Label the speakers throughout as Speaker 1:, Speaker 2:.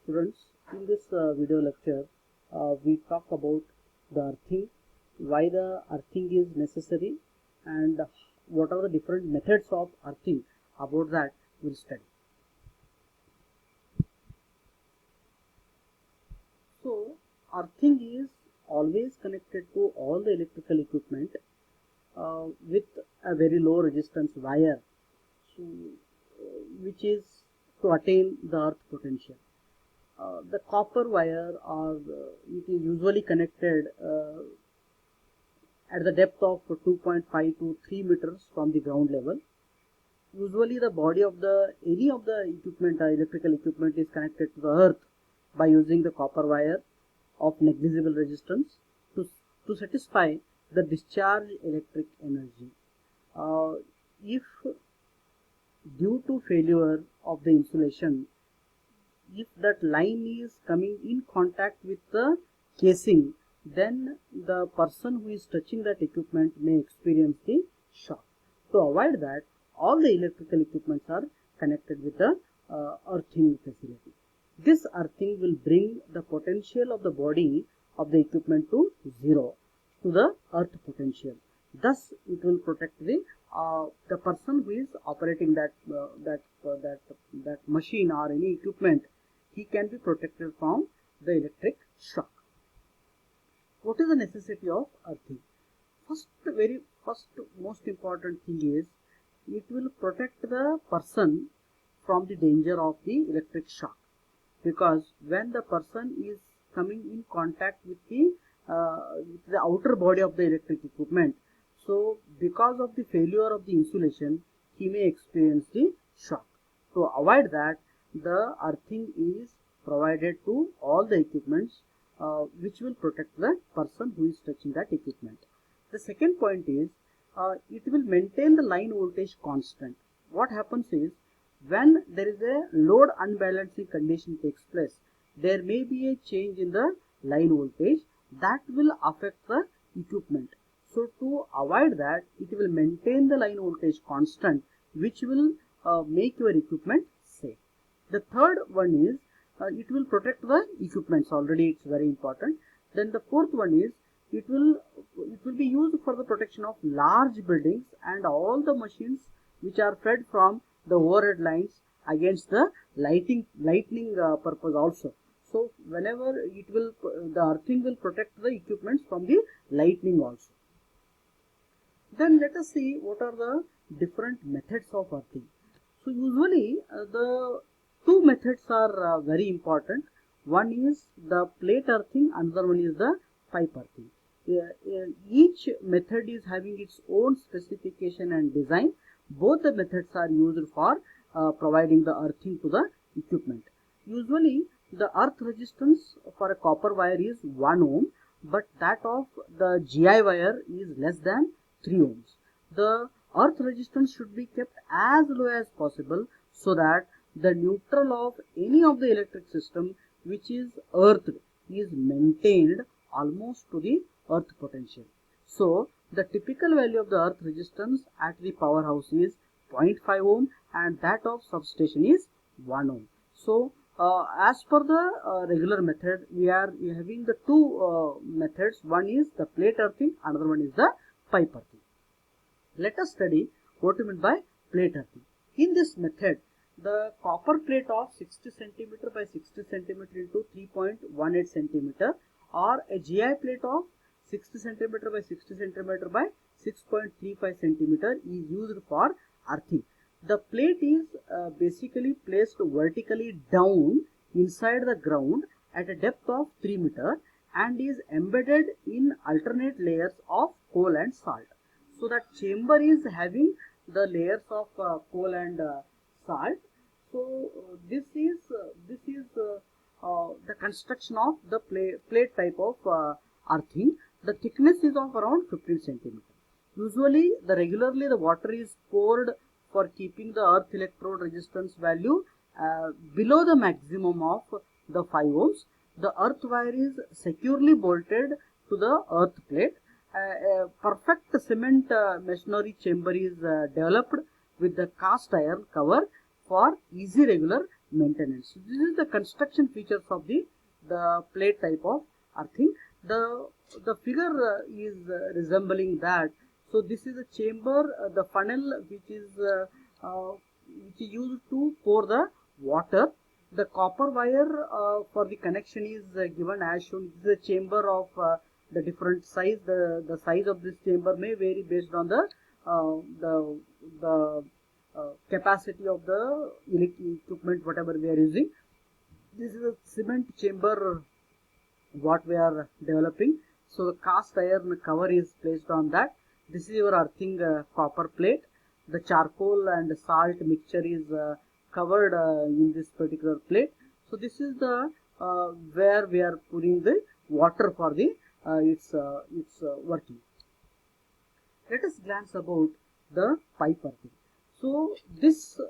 Speaker 1: students, in this video lecture we talk about the earthing, why the earthing is necessary, and what are the different methods of earthing. About that we'll study. So earthing is always connected to all the electrical equipment with a very low resistance wire, so, which is to attain the earth potential. The copper wire it is usually connected at the depth of 2.5 to 3 meters from the ground level. Usually the body of any of the equipment, electrical equipment, is connected to the earth by using the copper wire of negligible resistance to satisfy the discharge electric energy. If due to failure of the insulation, if that line is coming in contact with the casing, then the person who is touching that equipment may experience the shock. To avoid that, all the electrical equipments are connected with the earthing facility. This earthing will bring the potential of the body of the equipment to zero, to the earth potential. Thus, it will protect the person who is operating that machine or any equipment. He can be protected from the electric shock. What is the necessity of earthing? Very first most important thing is it will protect the person from the danger of the electric shock, because when the person is coming in contact with the outer body of the electric equipment, so because of the failure of the insulation, he may experience the shock. To avoid that, the earthing is provided to all the equipments, which will protect the person who is touching that equipment. The second point is it will maintain the line voltage constant. What happens is, when there is a load unbalancing condition takes place, there may be a change in the line voltage that will affect the equipment. So to avoid that, it will maintain the line voltage constant, which will make your equipment safe. The third one is it will protect the equipments. Already it's very important. Then the fourth one is it will be used for the protection of large buildings and all the machines which are fed from the overhead lines against the lightning purpose also. So whenever the earthing will protect the equipments from the lightning also. Then let us see what are the different methods of earthing. So usually the two methods are very important. One is the plate earthing, another one is the pipe earthing. Each method is having its own specification and design. Both the methods are used for providing the earthing to the equipment. Usually the earth resistance for a copper wire is 1 ohm, but that of the GI wire is less than 3 ohms. The earth resistance should be kept as low as possible so that the neutral of any of the electric system which is earthed is maintained almost to the earth potential. So the typical value of the earth resistance at the powerhouse is 0.5 ohm and that of substation is 1 ohm. So as per the regular method, we are having the two methods. One is the plate earthing, another one is the pipe earthing. Let us study what we mean by plate earthing. In this method, the copper plate of 60 cm by 60 cm into 3.18 cm or a GI plate of 60 cm by 60 cm by 6.35 cm is used for earthing. The plate is basically placed vertically down inside the ground at a depth of 3 meters and is embedded in alternate layers of coal and salt. So that chamber is having the layers of coal and salt. So this is the construction of the plate type of earthing. The thickness is of around 15 cm. Usually regularly the water is poured for keeping the earth electrode resistance value below the maximum of the 5 ohms. The earth wire is securely bolted to the earth plate. A perfect cement masonry chamber is developed with the cast iron cover for easy regular maintenance. So this is the construction features of the plate type of earthing. The figure is resembling that. So this is a chamber, the funnel which is used to pour the water. The copper wire for the connection is given as shown. This is a chamber of the different size. The size of this chamber may vary based on the capacity of the equipment whatever we are using. This is a cement chamber what we are developing. So the cast iron cover is placed on that. This is your earthing copper plate. The charcoal and salt mixture is covered in this particular plate. So this is the where we are putting the water for the its working. Let us glance about the pipe earthing. So this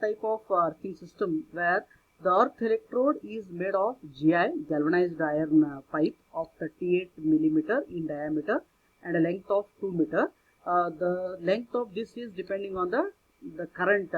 Speaker 1: type of earthing system where the earth electrode is made of GI, galvanized iron pipe of 38 millimeter in diameter and a length of 2 meter. The length of this is depending on the current,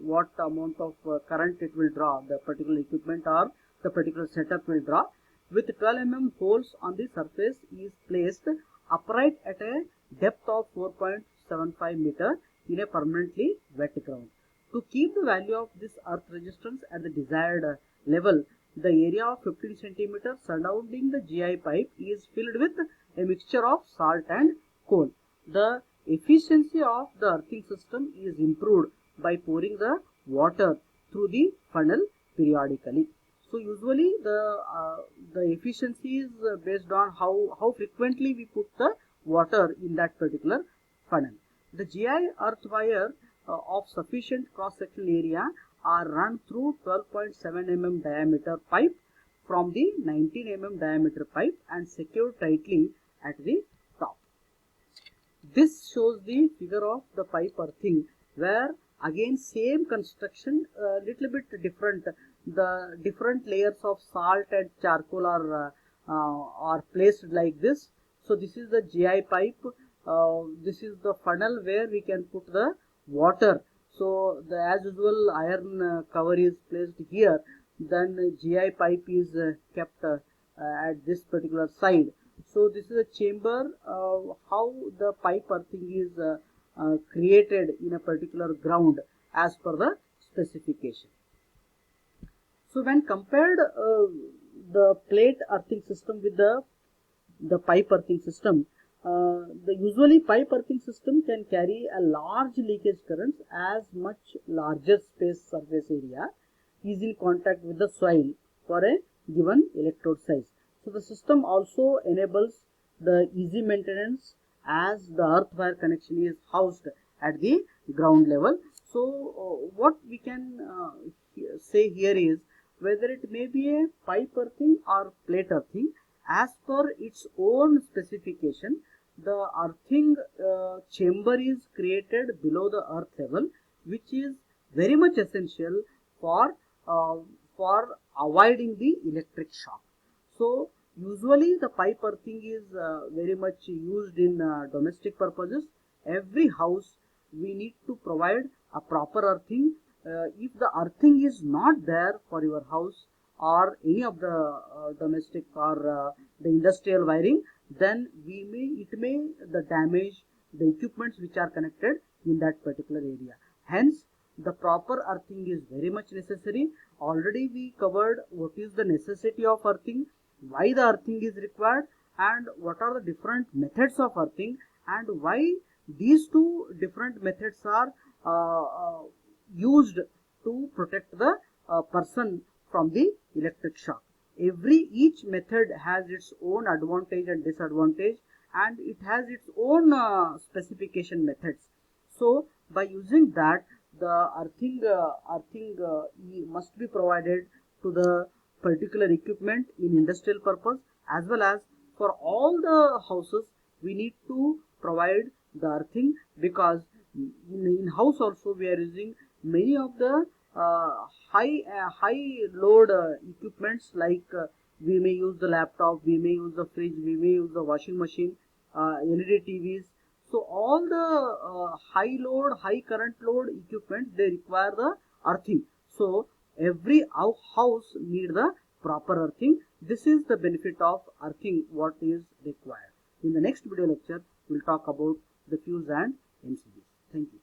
Speaker 1: what amount of current it will draw, the particular equipment or the particular setup will draw. With 12 mm holes on the surface is placed upright at a depth of 4.75 meter in a permanently wet ground. To keep the value of this earth resistance at the desired level, the area of 15 centimeters surrounding the GI pipe is filled with a mixture of salt and coal. The efficiency of the earthing system is improved by pouring the water through the funnel periodically. So usually the efficiency is based on how frequently we put the water in that particular funnel. The GI earth wire of sufficient cross-sectional area are run through 12.7 mm diameter pipe from the 19 mm diameter pipe and secured tightly at the top. This shows the figure of the pipe earthing where again same construction, little bit different. The different layers of salt and charcoal are placed like this. So this is the GI pipe. This is the funnel where we can put the water. So the as usual iron cover is placed here. Then GI pipe is kept at this particular side. So this is a chamber. How the pipe earthing is created in a particular ground as per the specification. So when compared the plate earthing system with the pipe earthing system, the usually pipe earthing system can carry a large leakage currents as much larger space surface area is in contact with the soil for a given electrode size. So the system also enables the easy maintenance as the earth wire connection is housed at the ground level. So what we can say here is whether it may be a pipe earthing or plate earthing, as per its own specification, the earthing chamber is created below the earth level, which is very much essential for avoiding the electric shock. So usually the pipe earthing is very much used in domestic purposes. Every house we need to provide a proper earthing. If the earthing is not there for your house or any of the domestic or the industrial wiring, then it may the damage the equipments which are connected in that particular area. Hence the proper earthing is very much necessary. Already we covered what is the necessity of earthing, why the earthing is required, and what are the different methods of earthing, and why these two different methods are used to protect the person from the electric shock. Each method has its own advantage and disadvantage, and it has its own specification methods. So by using that, the earthing must be provided to the particular equipment in industrial purpose, as well as for all the houses we need to provide the earthing, because in house also we are using many of the high load equipments, like we may use the laptop, we may use the fridge, we may use the washing machine, LED TVs. So all the high load, high current load equipment, they require the earthing. So Every house need the proper earthing. This is the benefit of earthing what is required. In the next video lecture, we'll talk about the fuse and MCBs. Thank you.